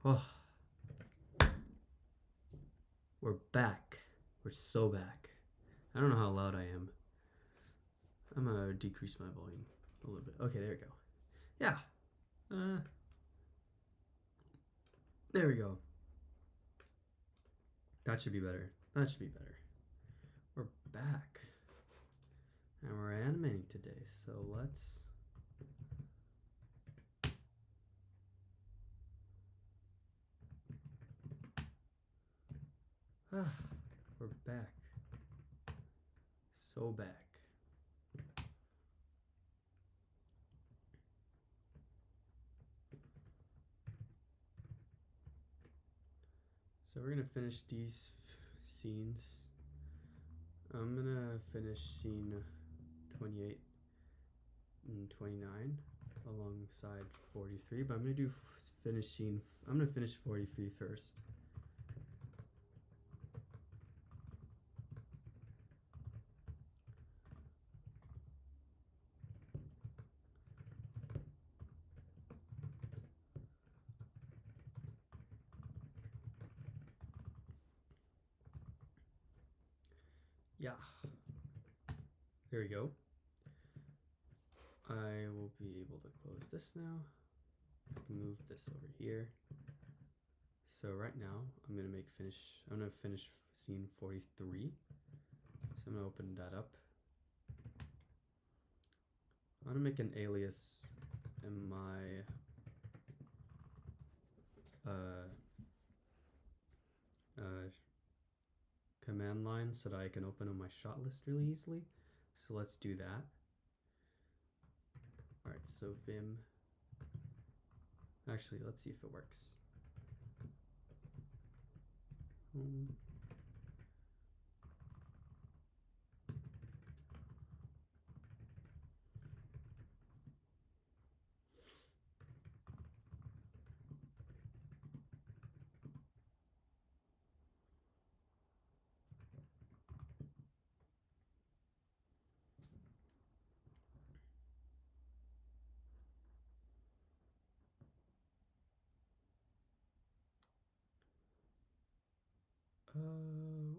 Oh, we're back. We're so back. I don't know how loud I am. I'm gonna decrease my volume a little bit. Okay, there we go. Yeah. There we go. That should be better. That should be better. We're back. And we're animating today. So let's... we're back. So back. So we're gonna finish these scenes. I'm gonna finish scene 28 and 29 alongside 43, but I'm gonna do I'm gonna finish 43 first. Yeah. There we go. I will be able to close this now. I can move this over here. So right now I'm gonna finish scene 43. So I'm gonna open that up. I'm gonna make an alias in my command line so that I can open on my shot list really easily. So let's do that. All right, so Vim. Actually, let's see if it works.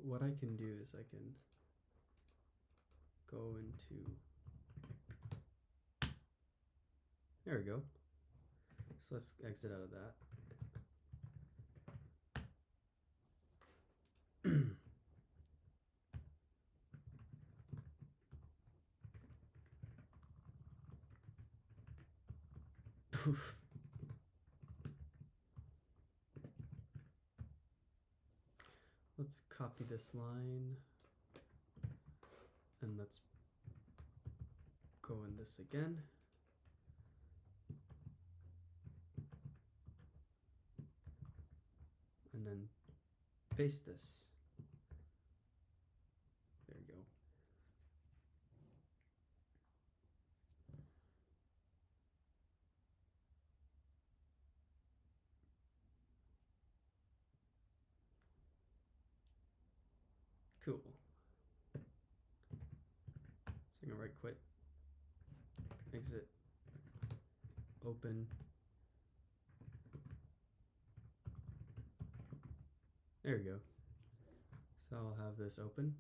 What I can do is I can go into, there we go. So let's exit out of that. Let's copy this line and let's go in this again. And then paste this. There we go. Cool. So I'm gonna right quit, exit, open. There we go. So I'll have this open.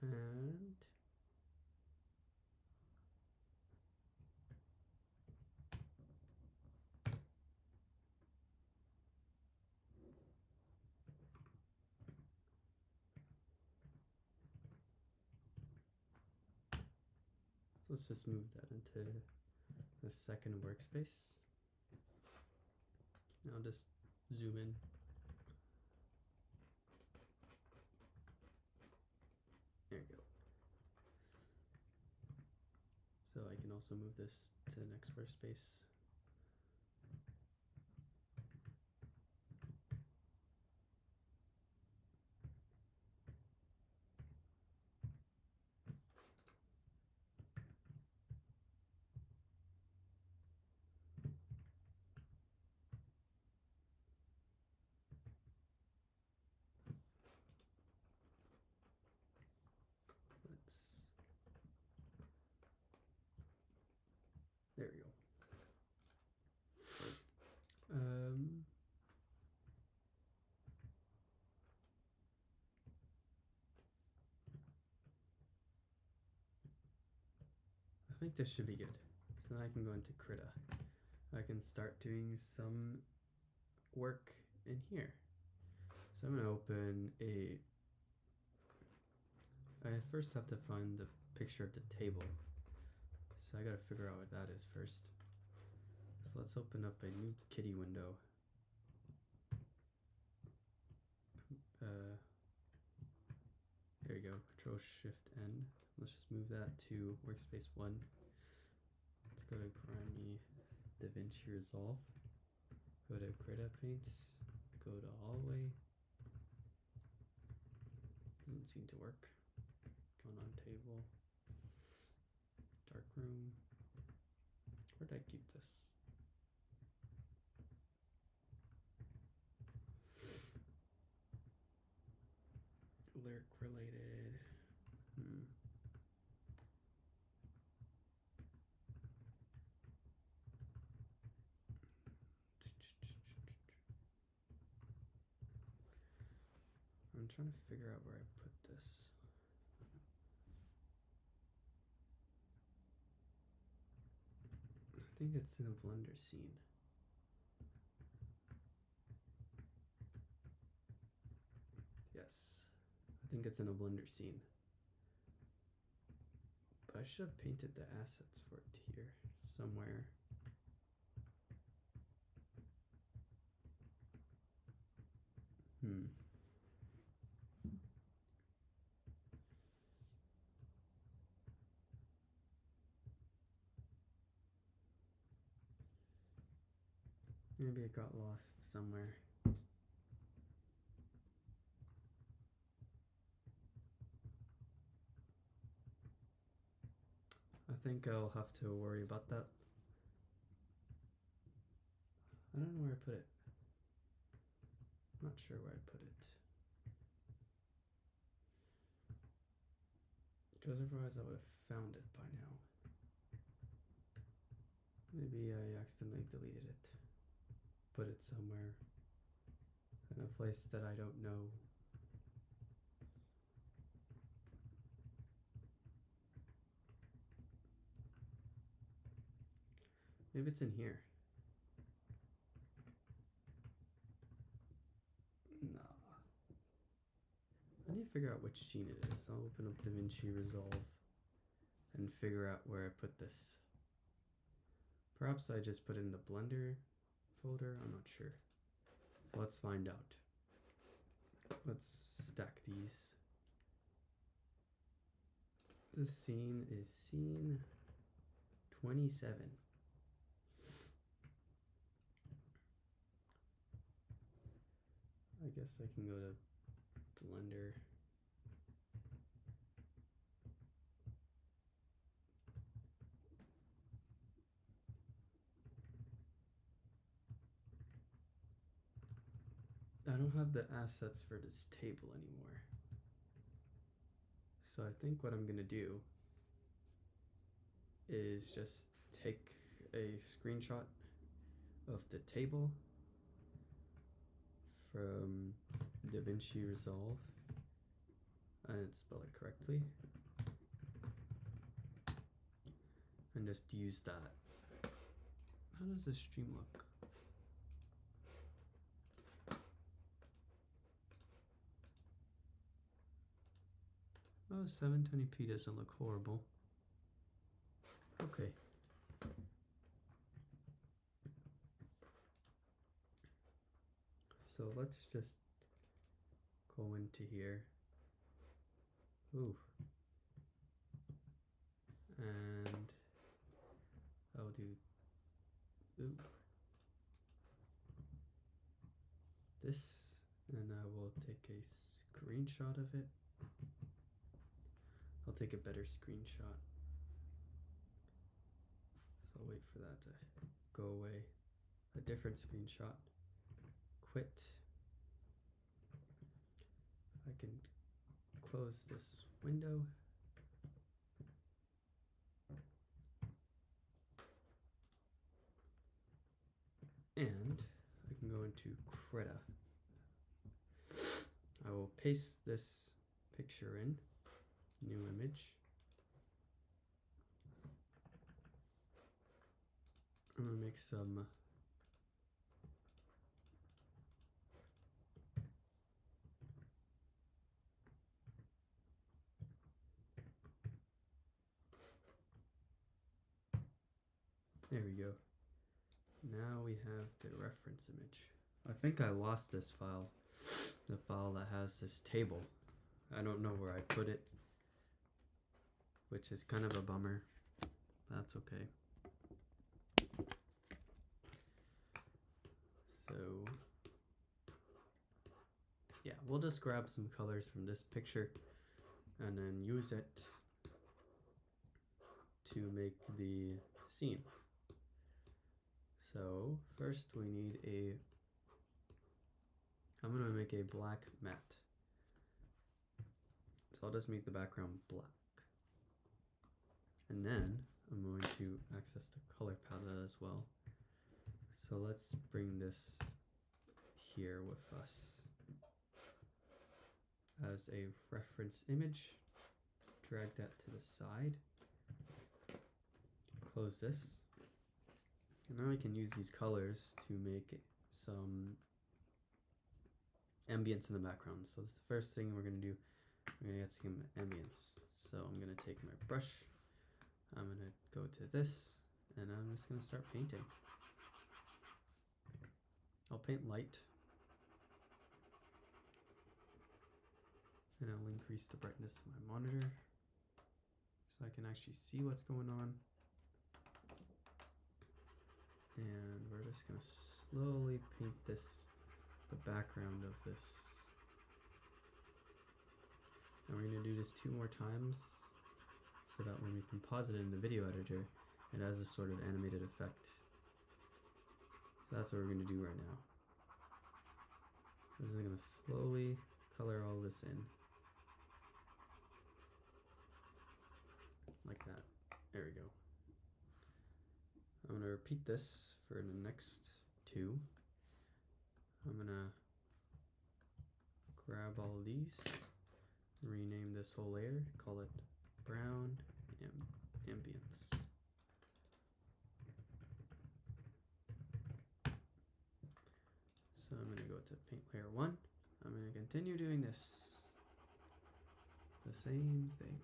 And so let's just move that into the second workspace. Now I'll just zoom in. There we go. So I can also move this to the next workspace. think this should be good. So now I can go into krita. I can start doing some work in here. So I'm going to open I first have to find the picture of the table. So I got to figure out what that is first. So let's open up a new kitty window. There you go, Control Shift N. Let's just move that to workspace 1. Let's go to grimy davinci resolve. Go to krita paint. Go to hallway. Doesn't seem to work. Going on table. Dark room. Where'd I keep this? Lyric related. I'm trying to figure out where I put this. I think it's in a Blender scene. Yes, I think it's in a Blender scene. But I should have painted the assets for it here somewhere. Maybe it got lost somewhere. I think I'll have to worry about that. I don't know where I put it. I'm not sure where I put it. Because otherwise I would have found it by now. Maybe I accidentally deleted it. Put it somewhere in a place that I don't know. Maybe it's in here. Nah. I need to figure out which scene it is. I'll open up davinci resolve and figure out where I put this. Perhaps I just put it in the Blender folder, I'm not sure. So let's find out. Let's stack these. This scene is scene 27. I guess I can go to Blender. I don't have the assets for this table anymore. So I think what I'm gonna do is just take a screenshot of the table from davinci resolve and spell it correctly and just use that. How does this stream look? Oh, 720p doesn't look horrible. Okay. So let's just go into here. Ooh. And I'll do this, and I will take a screenshot of it. I'll take a better screenshot. So I'll wait for that to go away. A different screenshot. Quit. I can close this window. And I can go into krita. I will paste this picture in. New image. I'm gonna make some there we go. Now we have the reference image. I think I lost this file, the file that has this table. I don't know where I put it, which is kind of a bummer. That's okay. So yeah, we'll just grab some colors from this picture and then use it to make the scene. So first we need I'm gonna make a black matte. So I'll just make the background black. And then I'm going to access the color palette as well. So let's bring this here with us as a reference image. Drag that to the side. Close this. And now we can use these colors to make some ambience in the background. So that's the first thing we're going to do. We're going to get some ambience. So I'm going to take my brush. I'm going to go to this. And I'm just going to start painting. I'll paint light. And I'll increase the brightness of my monitor so I can actually see what's going on. And we're just going to slowly paint the background of this. And we're going to do this 2 more times so that when we composite it in the video editor, it has a sort of animated effect. So that's what we're going to do right now. This is going to slowly color all this in. Like that. There we go. I'm going to repeat this for the next 2. I'm going to grab all of these, rename this whole layer, call it brown ambience. So I'm going to go to paint layer 1. I'm going to continue doing this. The same thing.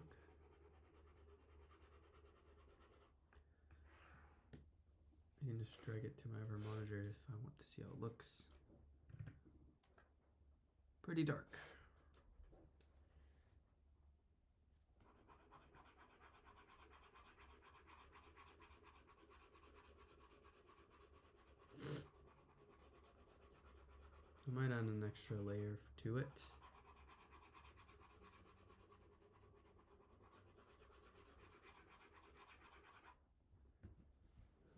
I can just drag it to my other monitor if I want to see how it looks. Pretty dark. I might add an extra layer to it.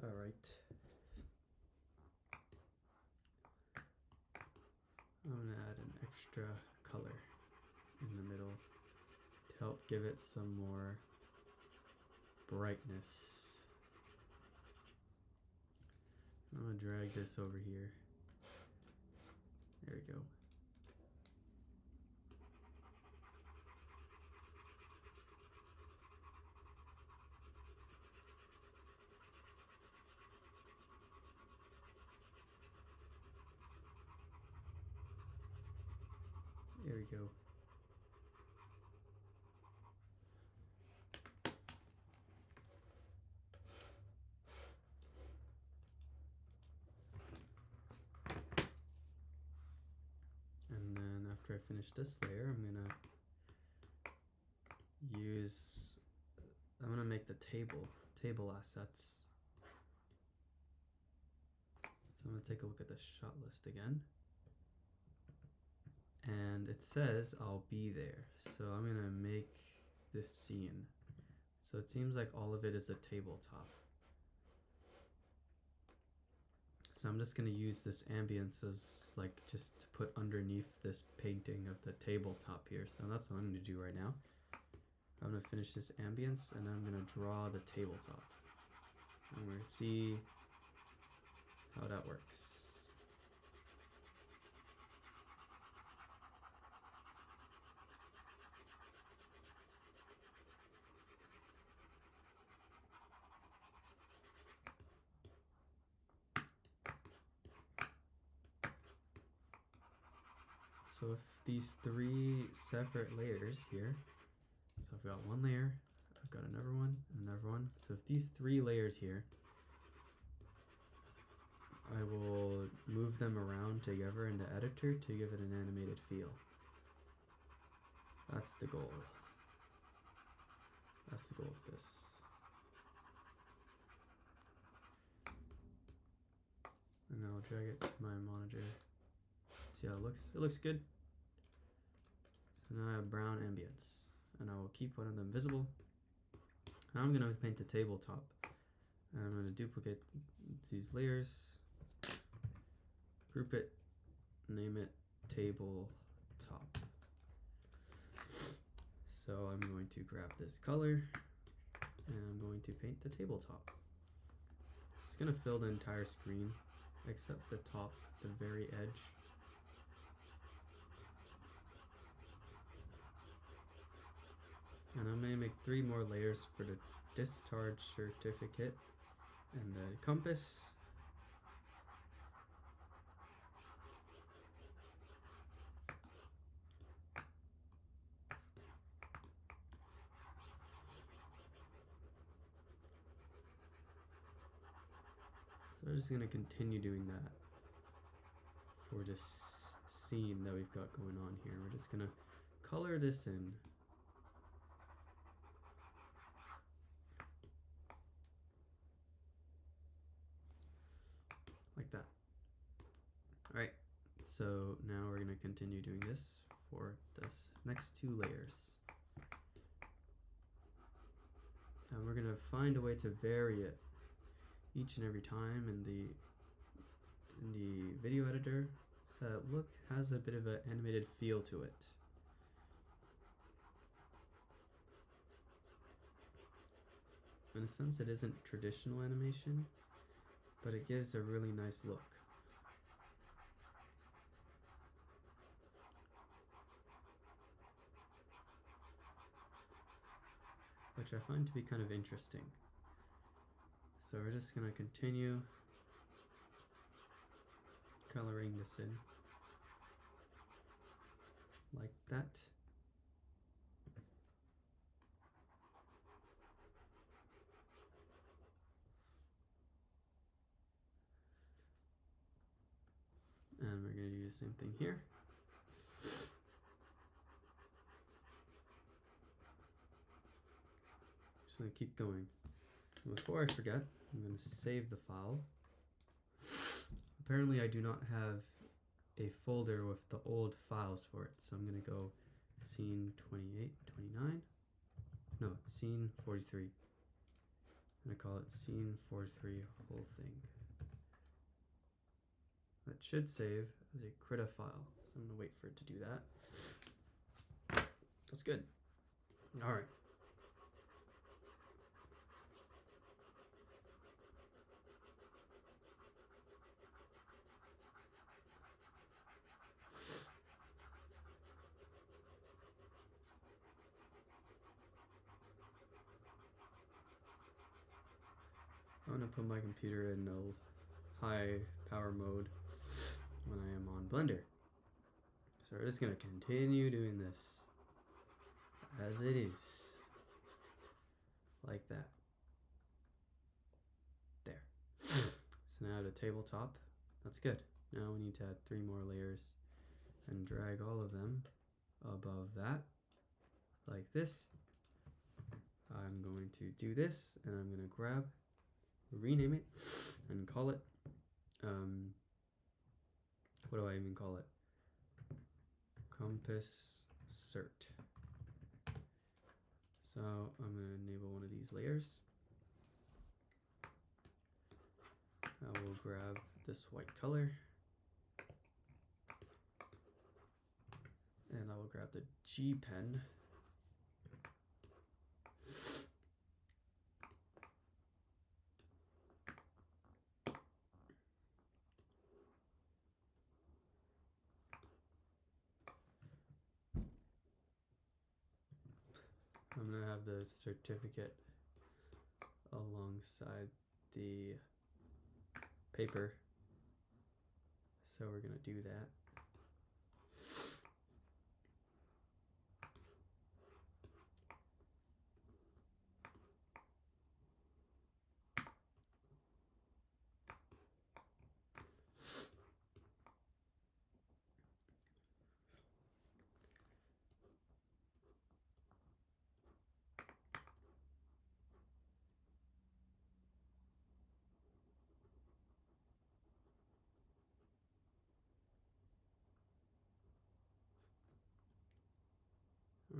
All right. I'm gonna add an extra color in the middle to help give it some more brightness. So I'm gonna drag this over here. There we go. There we go. And then after I finish this layer, I'm gonna make the table assets. So I'm gonna take a look at the shot list again. And it says I'll be there. So I'm gonna make this scene. So it seems like all of it is a tabletop. So I'm just gonna use this ambience as like just to put underneath this painting of the tabletop here. So that's what I'm gonna do right now. I'm gonna finish this ambience and I'm gonna draw the tabletop. And we're gonna see how that works. So if these three separate layers here, so I've got one layer, I've got another one, another one. So if these three layers here, I will move them around together in the editor to give it an animated feel. That's the goal. That's the goal of this. And I'll drag it to my monitor. See how it looks? It looks good. So now I have brown ambience. And I will keep one of them visible. Now I'm going to paint the tabletop. And I'm going to duplicate these layers. Group it. Name it tabletop. So I'm going to grab this color. And I'm going to paint the tabletop. It's going to fill the entire screen. Except the top, the very edge. And I'm going to make 3 more layers for the discharge certificate and the compass. So we're just going to continue doing that for this scene that we've got going on here. We're just going to color this in. Like that. Alright, so now we're going to continue doing this for this next 2 layers. And we're going to find a way to vary it each and every time in the video editor so that it has a bit of an animated feel to it. In a sense, it isn't traditional animation, but it gives a really nice look. Which I find to be kind of interesting. So we're just going to continue coloring this in like that. And we're going to do the same thing here. Just going to keep going. Before I forget, I'm going to save the file. Apparently I do not have a folder with the old files for it, so I'm going to go scene 28, 29, no, scene 43. I'm going to call it scene 43 whole thing. That should save as a krita file, so I'm going to wait for it to do that. That's good. All right. I'm going to put my computer in a high power mode when I am on Blender. So we're just going to continue doing this as it is. Like that. There. So now the tabletop. That's good. Now we need to add 3 more layers and drag all of them above that. Like this. I'm going to do this and I'm going to rename it and call it what do I even call it? Compass cert. So I'm going to enable one of these layers. I will grab this white color and I will grab the G pen. I'm going to have the certificate alongside the paper. So we're going to do that.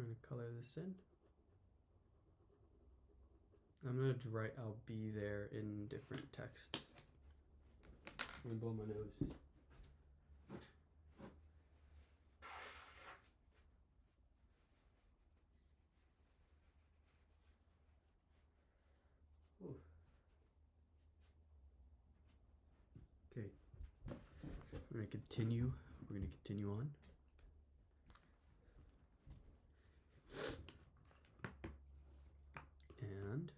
We're going to color this in. I'm going to write I'll be there in different text. I'm going to blow my nose. Ooh. Okay. We're going to continue. We're going to continue on. And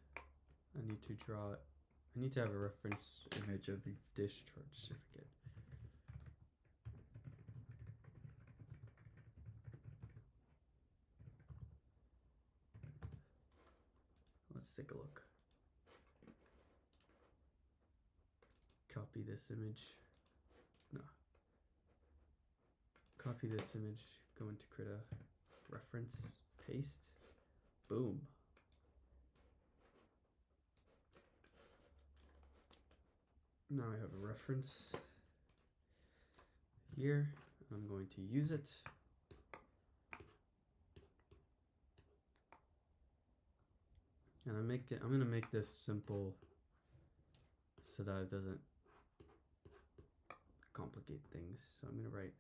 I need to draw, I need to have a reference image of the discharge certificate. Let's take a look. Copy this image. No. Copy this image, go into krita, reference, paste, boom. Now I have a reference here. I'm going to use it. And I'm going to make this simple so that it doesn't complicate things. So I'm going to write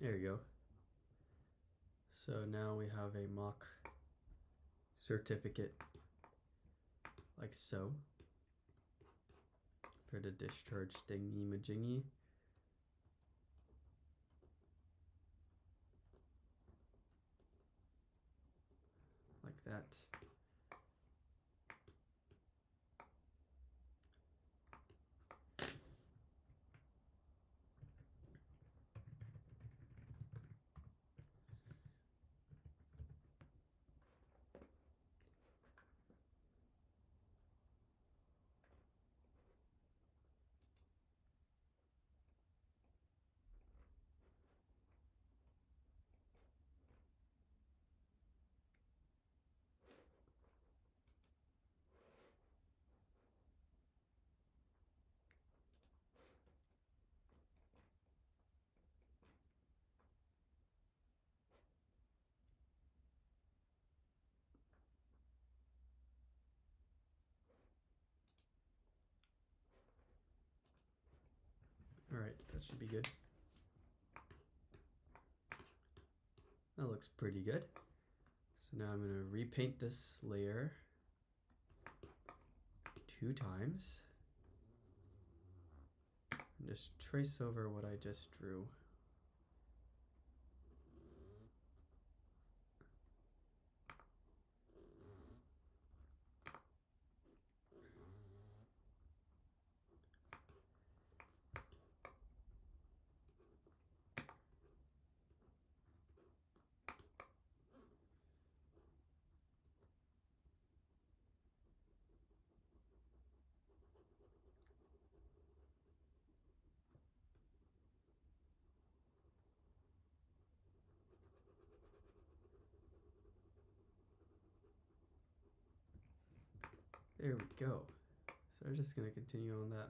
there you go. So now we have a mock certificate like so for the discharge thingy majingy. Like that. That should be good. That looks pretty good. So now I'm going to repaint this layer 2 times. And just trace over what I just drew. There we go. So we're just going to continue on that.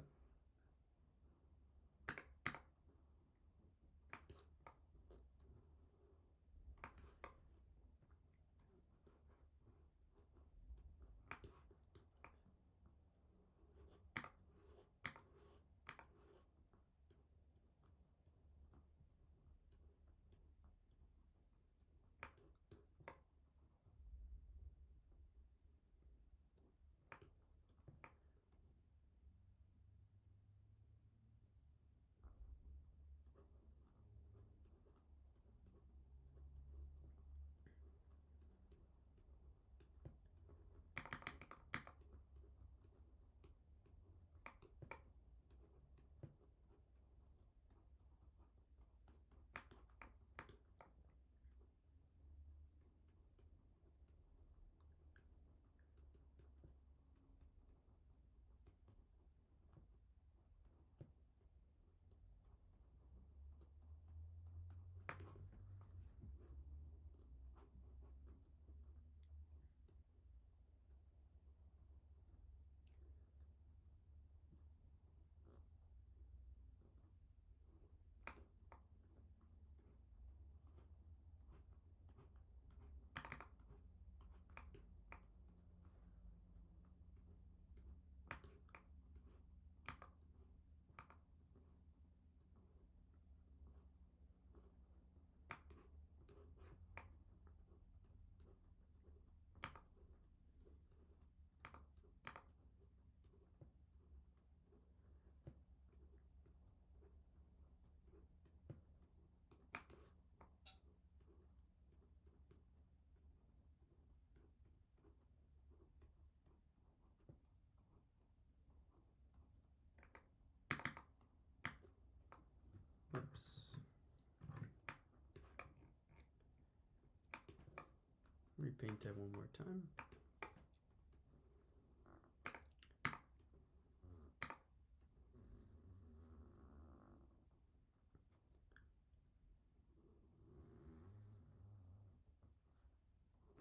Oops. Repaint that one more time.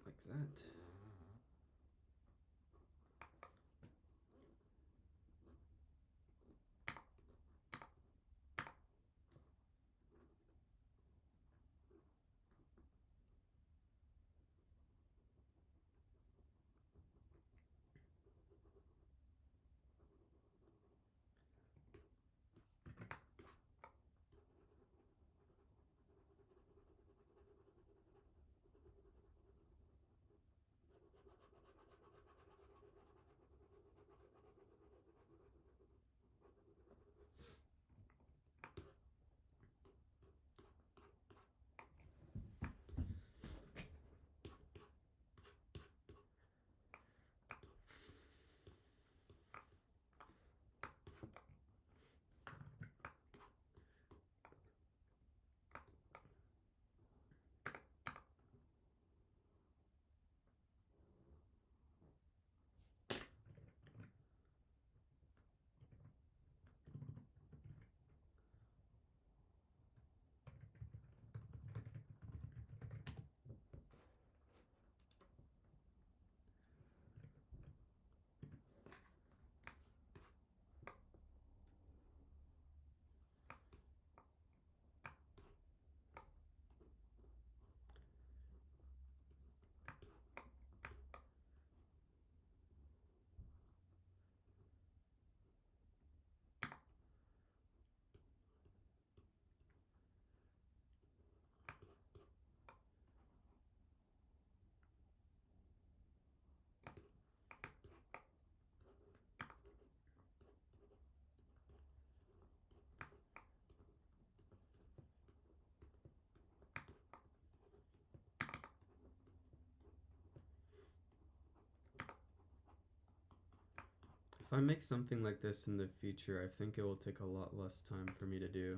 Like that. If I make something like this in the future, I think it will take a lot less time for me to do.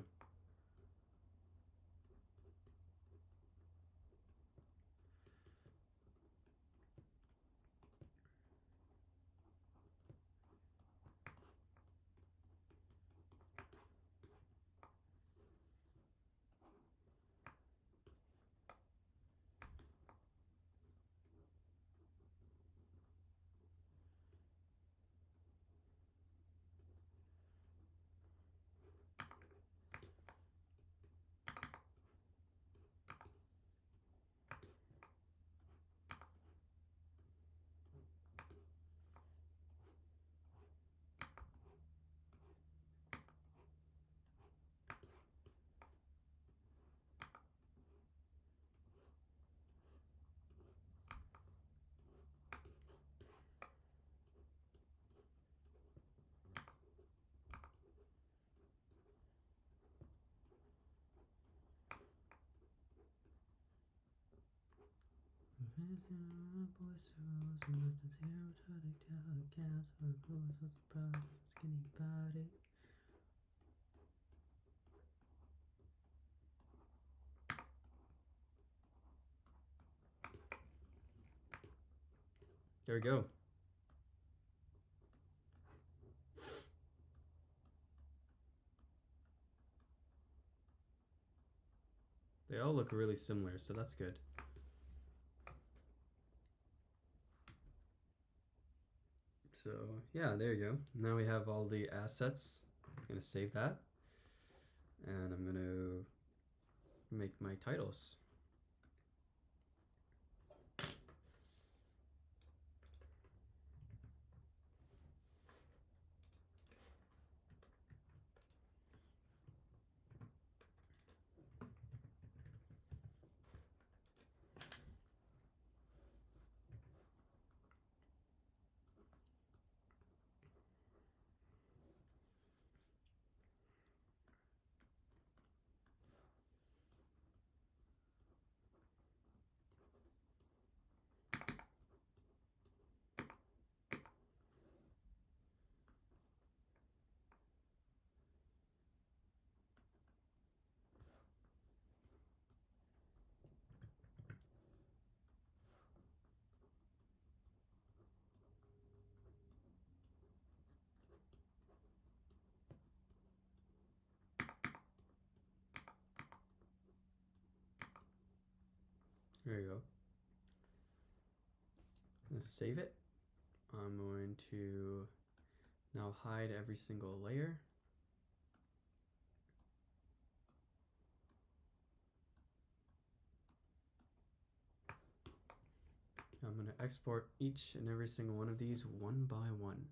Skinny body. There we go. They all look really similar, so that's good. So yeah, there you go. Now we have all the assets. I'm gonna save that. And I'm gonna make my titles. There you go. Let's save it. I'm going to now hide every single layer. I'm going to export each and every single one of these one by one.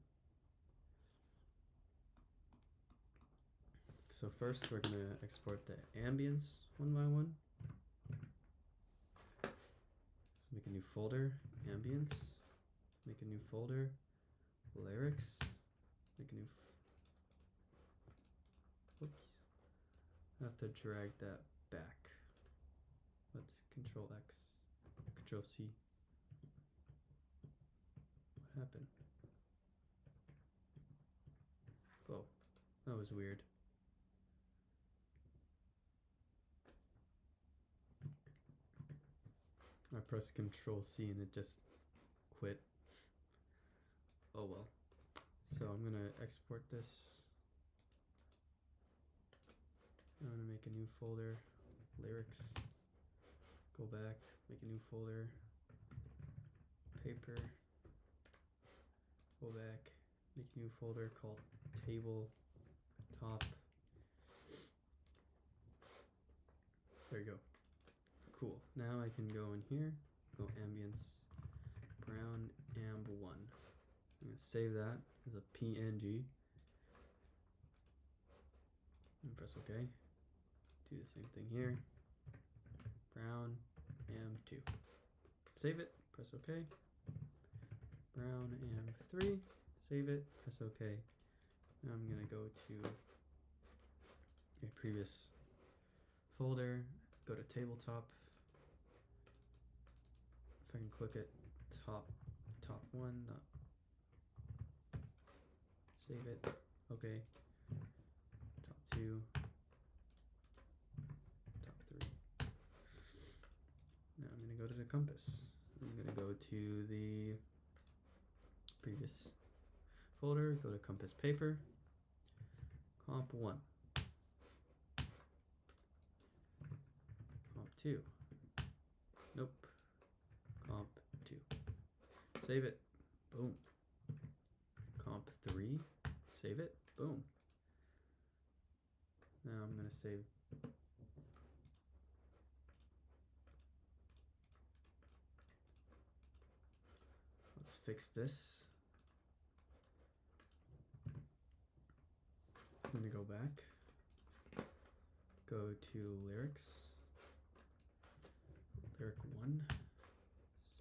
So first we're going to export the ambience one by one. Let's make a new folder, ambience. Make a new folder, lyrics. Make a new, whoops. I have to drag that back. Let's Control X, Control C. What happened? Oh, that was weird. I pressed Control C and it just quit. Oh well. So I'm gonna export this. I'm gonna make a new folder, lyrics. Go back, make a new folder, paper. Go back, make a new folder called table top. There you go. Cool. Now I can go in here, go ambience, brown amb1. I'm gonna save that as a PNG and press OK. Do the same thing here. Brown amb2. Save it, press OK. Brown amb3. Save it, press OK. Now I'm gonna go to a previous folder, go to tabletop. If I can click it, top one, Save it. Okay. Top 2. Top 3. Now I'm going to go to the compass. I'm going to go to the previous folder, go to compass paper, comp 1, comp 2, nope, comp 2, save it, boom, comp 3, save it, boom. Now I'm going to save let's fix this. I'm going to go back, go to lyrics, lyric 1,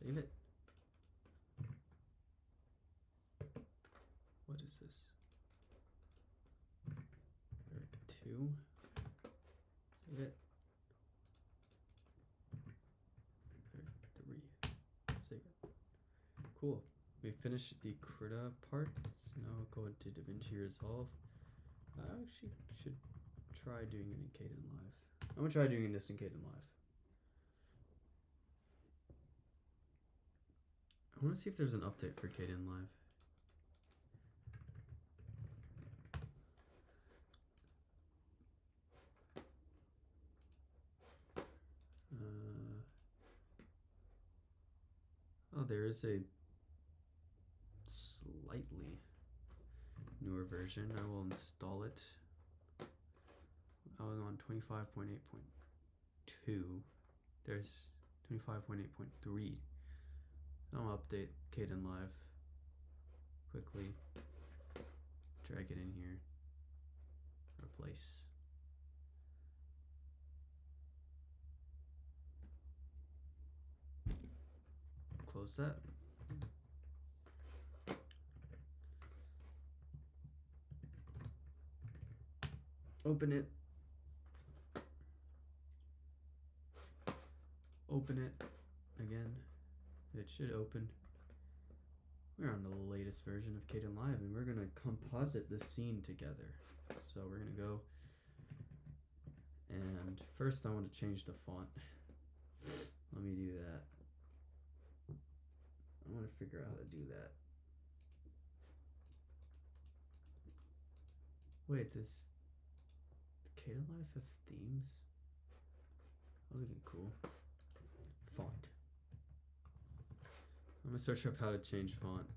save it. What is this? Lyric 2, save it. Lyric 3, save it. Cool. We finished the krita part, so now we'll go into DaVinci Resolve. I actually should try doing it in Kdenlive. I'm gonna try doing this in Kdenlive. I want to see if there's an update for Kdenlive. Oh, there is a slightly newer version. I will install it. I was on 25.8.2. There's 25.8.3. I'll update Kdenlive quickly. Drag it in here. Replace. Close that. Open it. Open it again. It should open. We're on the latest version of Kdenlive and we're gonna composite the scene together. So we're gonna go and first I want to change the font. Let me do that. I want to figure out how to do that. Wait, does Kdenlive have themes? That would be cool. Font. I'm gonna search up how to change font.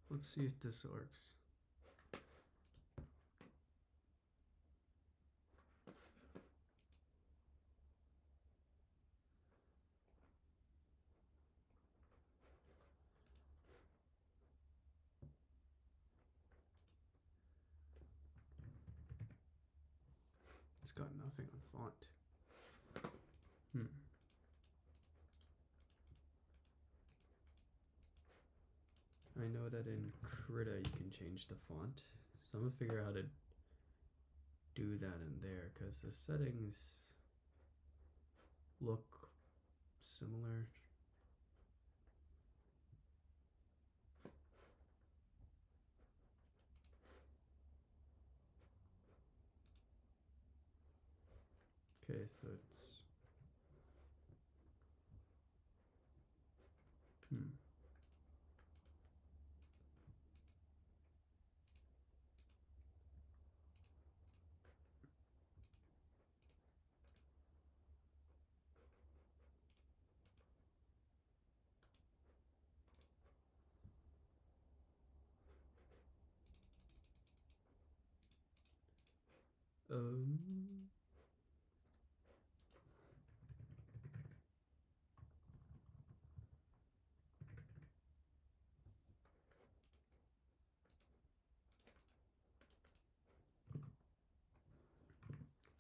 Let's see if this works. It's got nothing on font. I know that in Krita you can change the font, so I'm gonna figure out how to do that in there because the settings look similar. Okay, so it's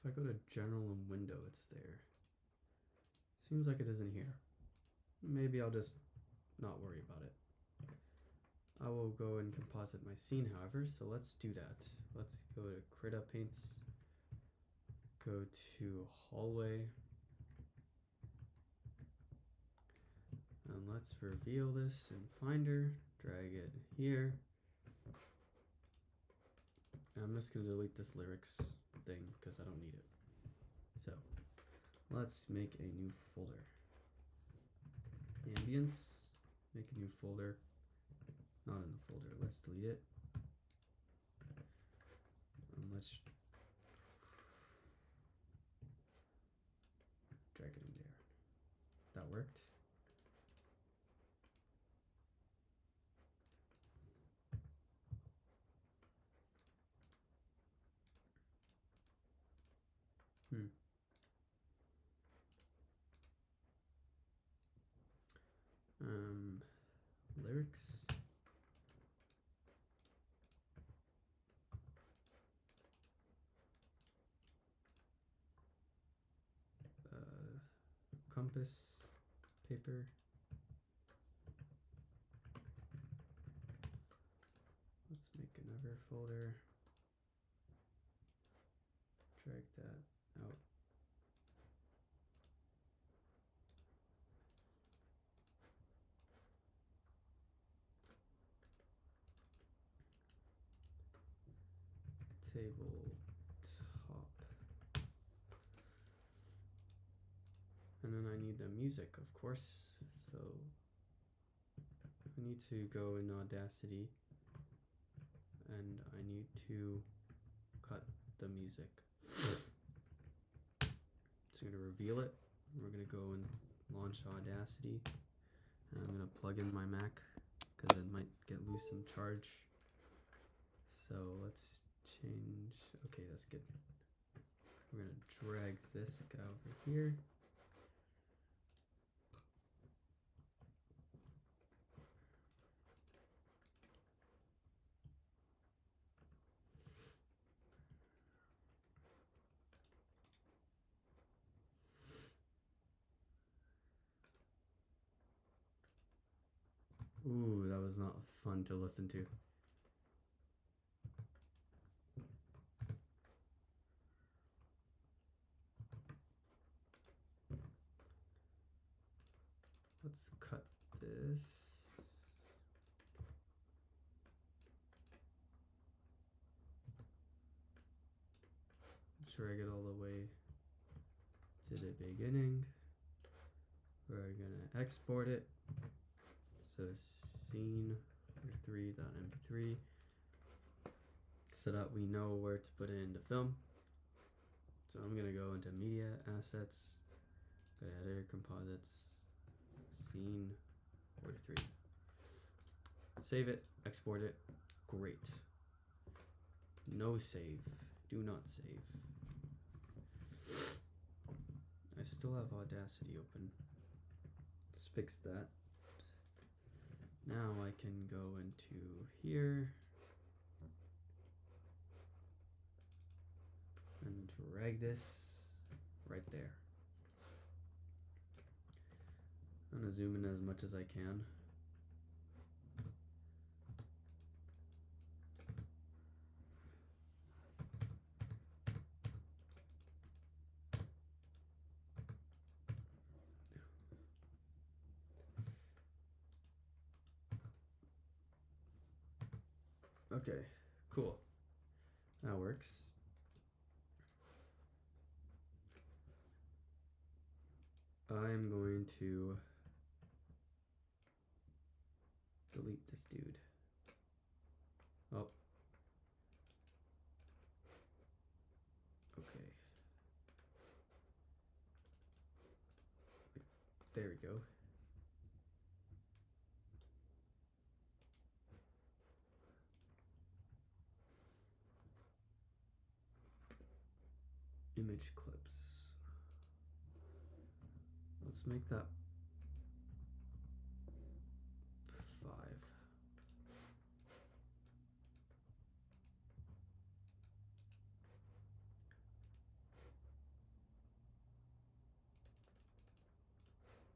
If I go to general and window, it's there. Seems like it isn't here. Maybe I'll just not worry about it. I will go and composite my scene, however, so let's do that. Let's go to krita paints, go to hallway, and let's reveal this in Finder, drag it here. And I'm just gonna delete this lyrics thing because I don't need it. So let's make a new folder. Ambience, make a new folder. Not in a folder, let's delete it. And let's drag it in there. That worked. Lyrics. Compass, paper. Let's make another folder. Drag that out. Table top. And then I need the music, of course. So I need to go in Audacity and I need to cut the music. So I'm going to reveal it. We're going to go and launch Audacity. And I'm going to plug in my Mac because it might get loose in charge. So let's change. Okay, that's good. We're going to drag this guy over here. Ooh, that was not fun to listen to. Let's cut this. Drag it all the way to the beginning. We're gonna export it. So scene3.mp3 so that we know where to put it into film. So I'm gonna go into media assets, go to editor composites, scene 43. Save it, export it, great. No save, do not save. I still have Audacity open. Let's fix that. Now I can go into here and drag this right there. I'm gonna zoom in as much as I can. Okay, cool. That works. I'm going to delete this dude. Oh. Okay. There we go. Image clips. Let's make that 5.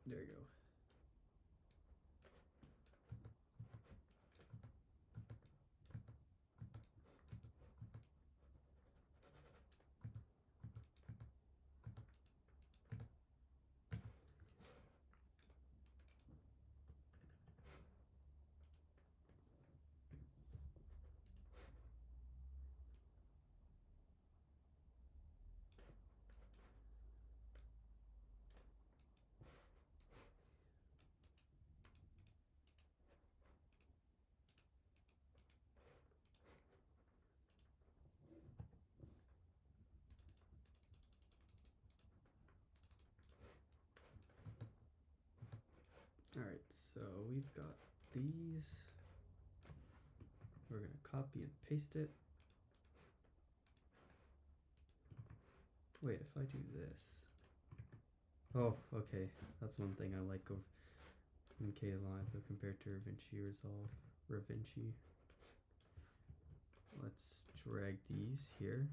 There you go. All right, so we've got these. We're gonna copy and paste it. Wait, if I do this. Oh, okay. That's one thing I like of MK Live compared to DaVinci Resolve. DaVinci. Let's drag these here.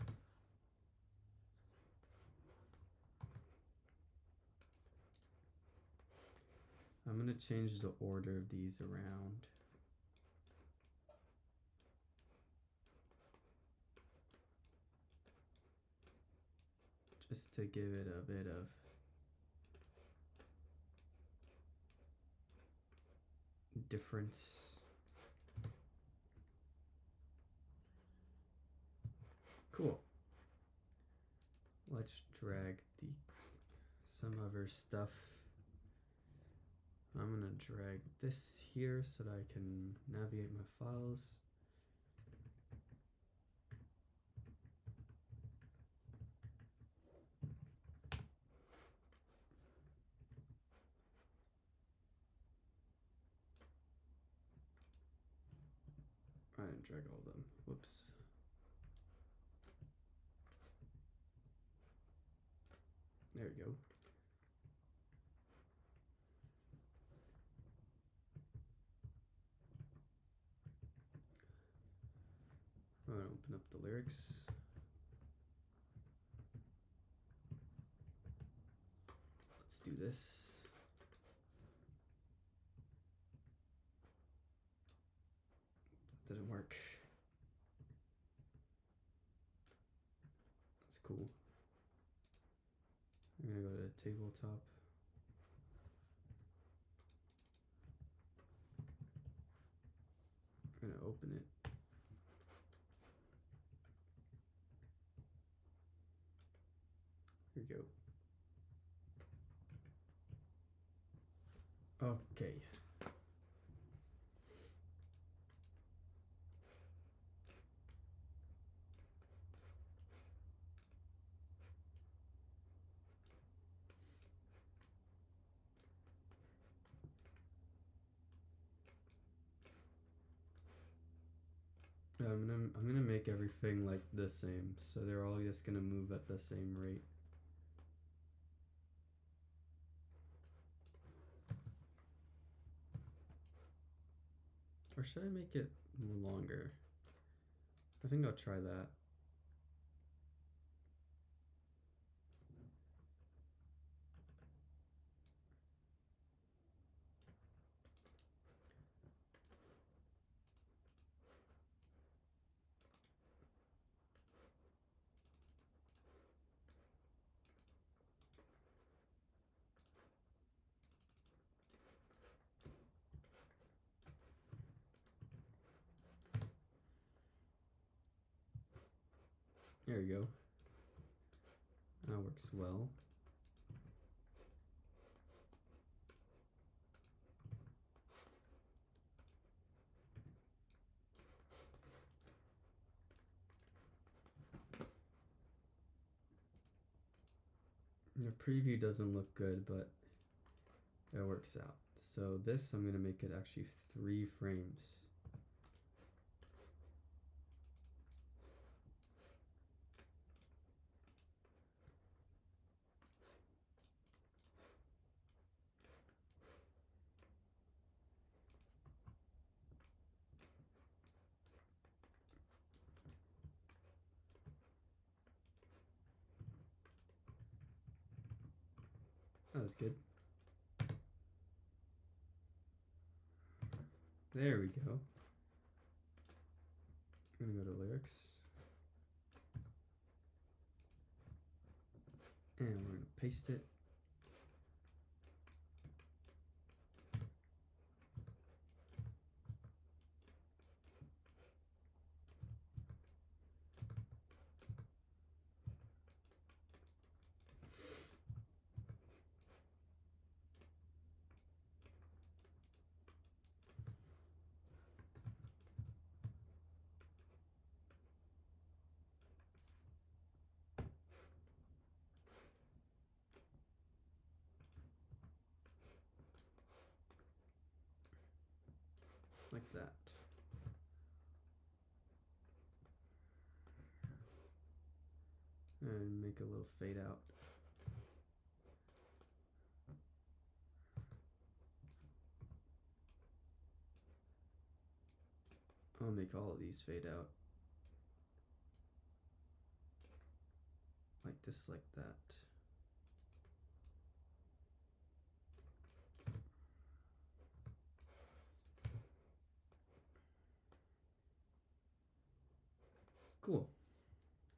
I'm gonna change the order of these around. Just to give it a bit of difference. Cool. Let's drag some other stuff. I'm gonna drag this here so that I can navigate my files. I didn't drag all of them. Whoops. There we go. I'm gonna open up the lyrics. Let's do this. That didn't work. That's cool. I'm gonna go to tabletop. I'm gonna open it. Here we go. Okay. I'm gonna make everything like the same, so they're all just gonna move at the same rate. Or should I make it longer? I think I'll try that. There we go. That works well. The preview doesn't look good, but it works out. So this, I'm gonna make it actually 3 frames. That was good. There we go. I'm gonna go to lyrics. And we're gonna paste it. Like that. And make a little fade out. I'll make all of these fade out. Like that. Cool.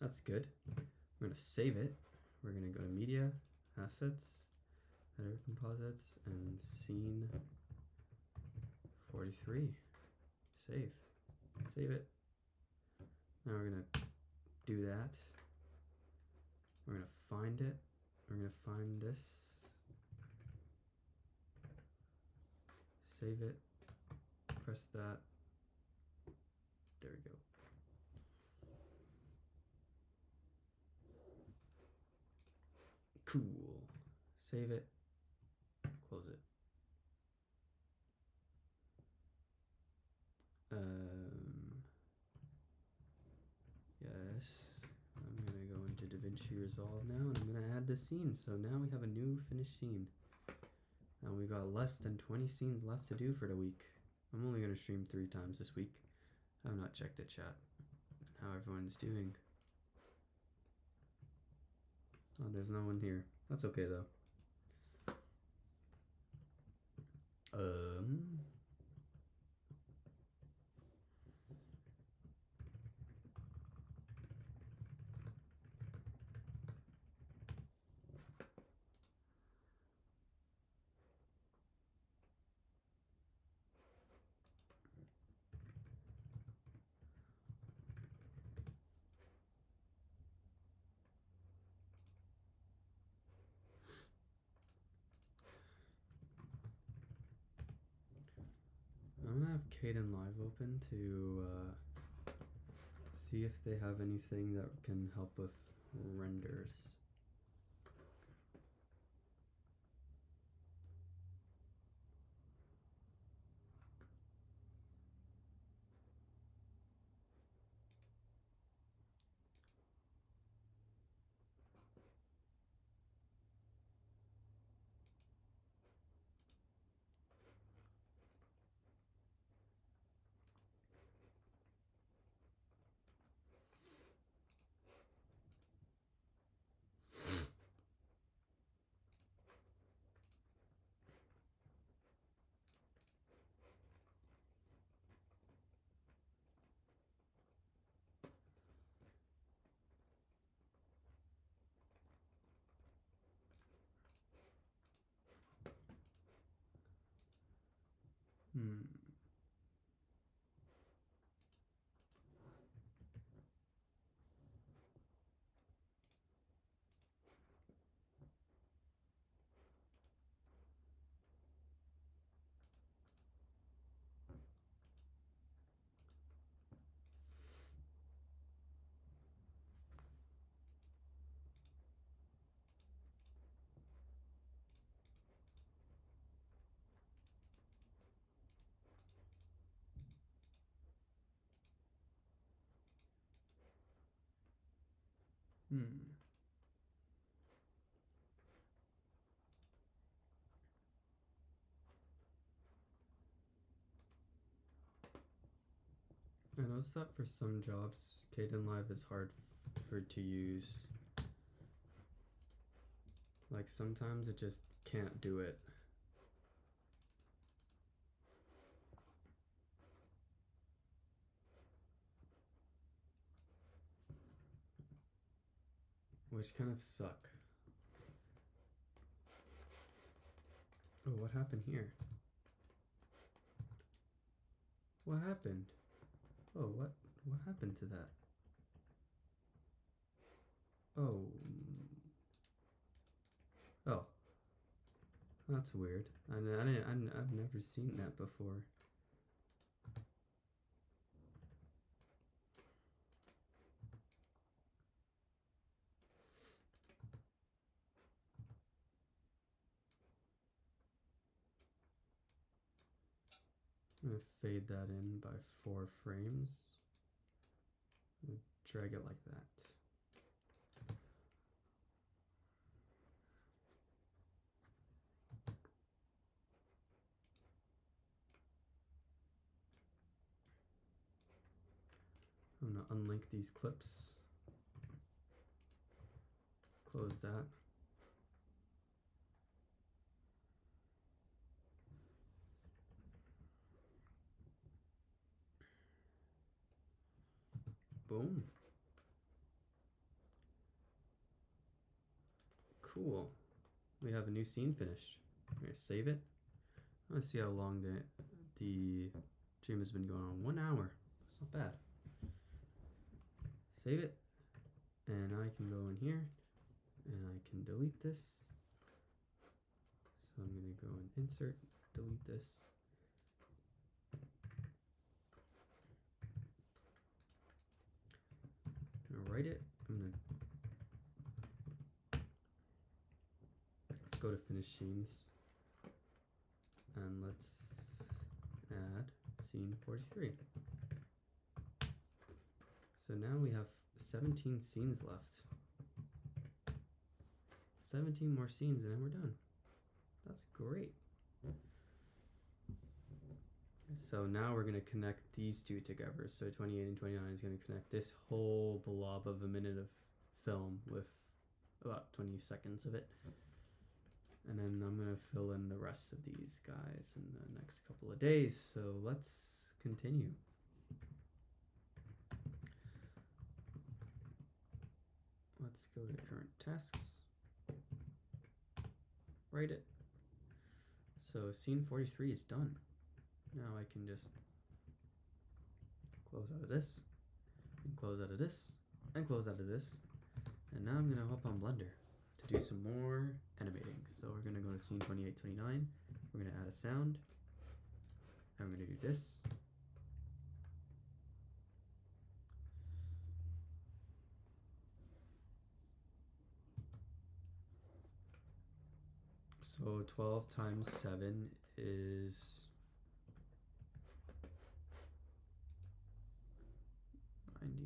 That's good. I'm going to save it. We're going to go to Media, Assets, Editor Composites, and Scene 43. Save. Save it. Now we're going to do that. We're going to find it. We're going to find this. Save it. Press that. There we go. Cool. Save it. Close it. Yes. I'm gonna go into DaVinci Resolve now, and I'm gonna add the scene. So now we have a new finished scene. And we've got less than 20 scenes left to do for the week. I'm only gonna stream 3 times this week. I have not checked the chat and how everyone's doing. Oh, there's no one here. That's okay though. I'm gonna have Kden Live open to see if they have anything that can help with renders. I noticed that for some jobs, Kden Live is hard to use. Like sometimes it just can't do it. which kind of suck. Oh, what happened here? What happened? Oh, what happened to that? Oh. Oh. That's weird. I've never seen that before. I'm gonna fade that in by 4 frames. Drag it like that. I'm gonna unlink these clips. Close that. Boom. Cool. We have a new scene finished. I'm gonna save it. Let's see how long the stream has been going on. 1 hour. It's not bad. Save it. And I can go in here and I can delete this. So I'm gonna go and insert, delete this. I'm gonna write it. Let's go to finish scenes. And let's add scene 43. So now we have 17 scenes left. 17 more scenes and then we're done. That's great. So now we're going to connect these two together. So 28 and 29 is going to connect this whole blob of a minute of film with about 20 seconds of it. And then I'm going to fill in the rest of these guys in the next couple of days. So let's continue. Let's go to current tasks. Write it. So scene 43 is done. Now I can just close out of this, and close out of this, and close out of this. And now I'm going to hop on Blender to do some more animating. So we're going to go to scene 28, 29. We're going to add a sound. And we're going to do this. So 12 times 7 is 90.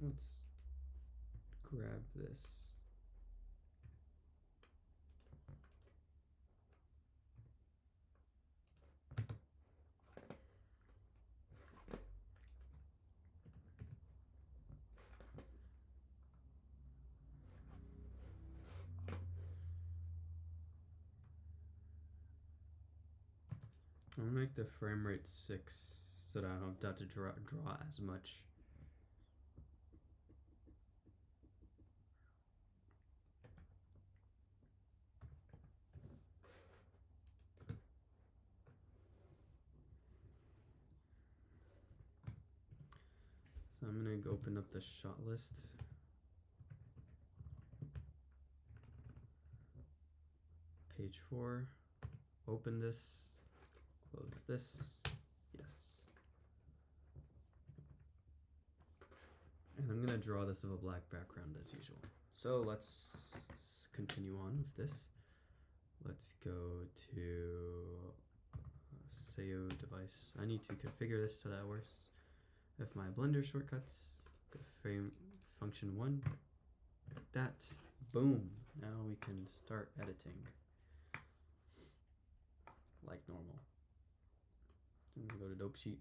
Let's grab this. I'm gonna make the frame rate 6 so that I don't have to draw as much. So I'm gonna go open up the shot list. Page 4, open this, close this, yes. And I'm gonna draw this with a black background as usual. So let's continue on with this. Let's go to sayodevice. I need to configure this so that it works. With my Blender shortcuts, go to frame function 1, like that, boom. Now we can start editing like normal. I'm gonna go to dope sheet,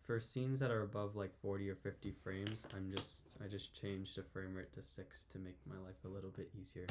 for scenes that are above like 40 or 50 frames, I just changed the frame rate to 6 to make my life a little bit easier.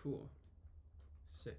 Cool. Sick.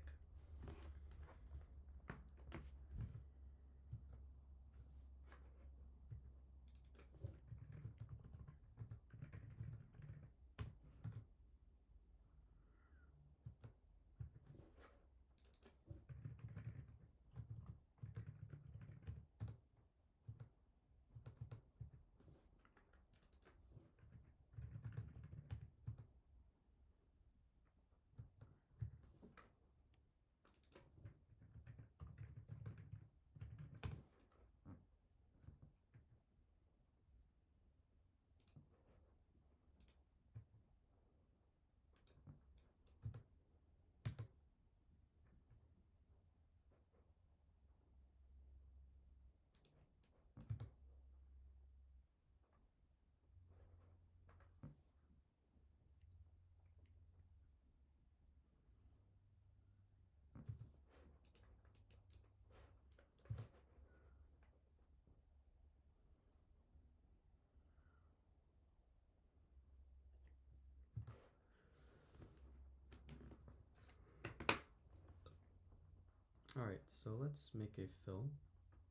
Alright, so let's make a fill,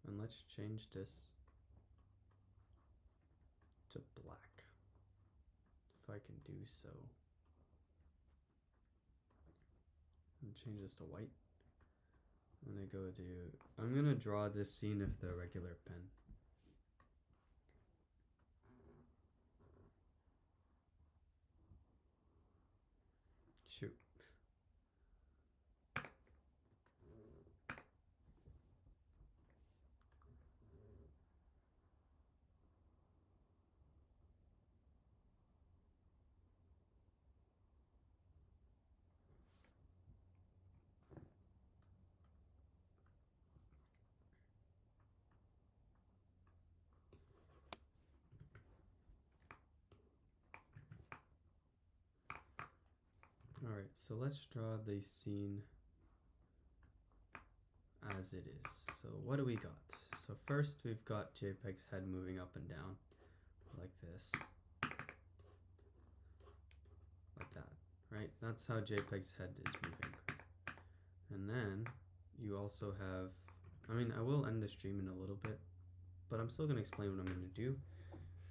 and let's change this to black, if I can do so. And change this to white. I'm gonna go to, I'm gonna draw this scene with the regular pen. Shoot. Alright, so let's draw the scene as it is. So what do we got? So first we've got JPEG's head moving up and down like this. Like that, right? That's how JPEG's head is moving. And then you also have, I mean, I will end the stream in a little bit, but I'm still going to explain what I'm going to do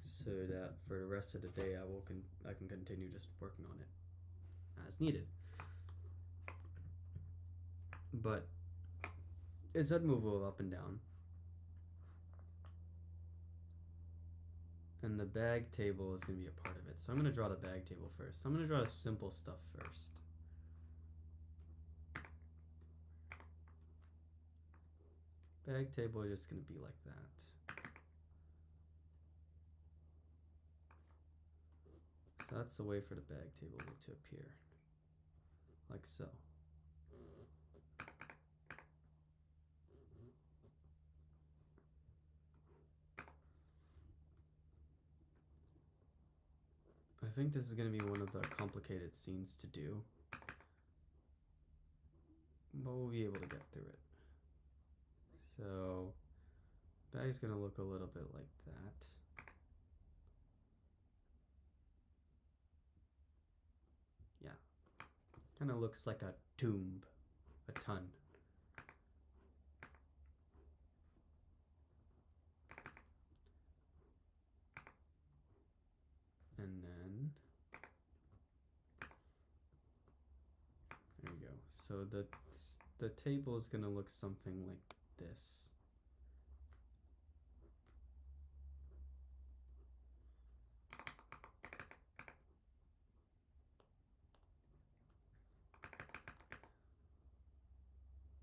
so that for the rest of the day I can continue just working on it as needed. But it's that move up and down. And the bag table is going to be a part of it. So I'm going to draw the bag table first. I'm going to draw the simple stuff first. Bag table is just going to be like that. So that's the way for the bag table to appear. Like so. I think this is going to be one of the complicated scenes to do, but we'll be able to get through it. So, bag's going to look a little bit like that. Yeah, kind of looks like a tomb, a ton. And then, there we go. So the table is going to look something like this.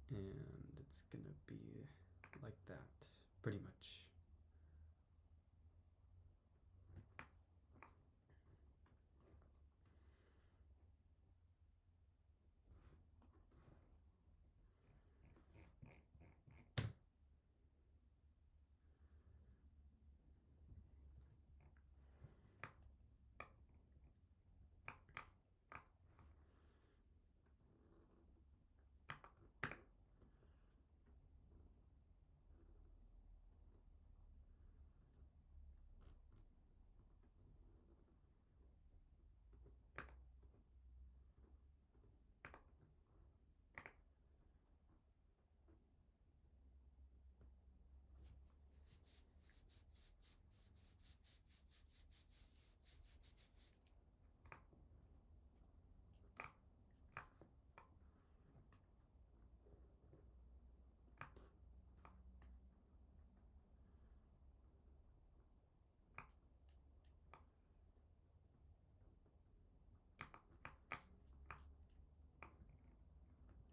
And it's going to be like that, pretty much.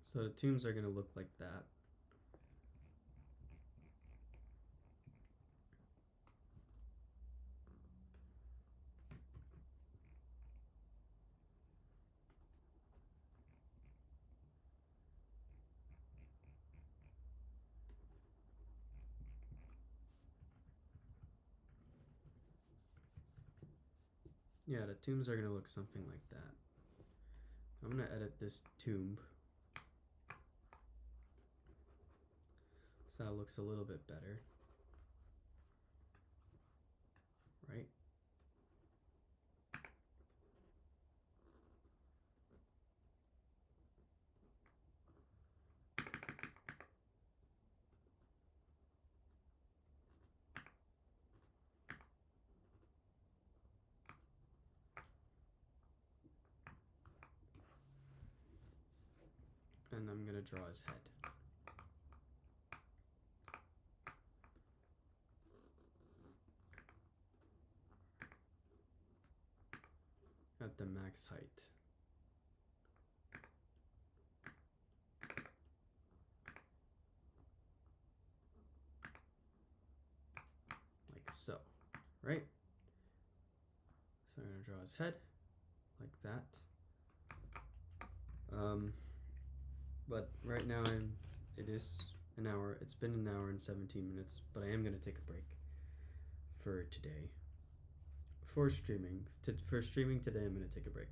So the tombs are going to look like that. Yeah, the tombs are going to look something like that. I'm going to edit this tomb so that looks a little bit better, right? And I'm going to draw his head. At the max height. Like so, right? So I'm going to draw his head like that. But right now it is an hour. It's been an hour and 17 minutes, but I am going to take a break for today. For streaming today, I'm going to take a break.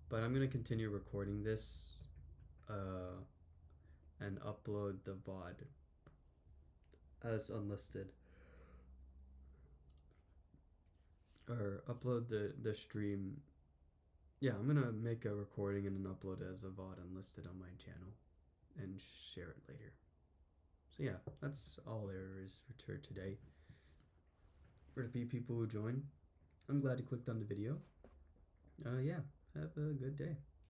But I'm going to continue recording this and upload the VOD as unlisted. Or upload the stream. Yeah, I'm going to make a recording and then upload it as a VOD unlisted on my channel and share it later. So yeah, that's all there is for today. For the people who joined, I'm glad you clicked on the video. Yeah, have a good day.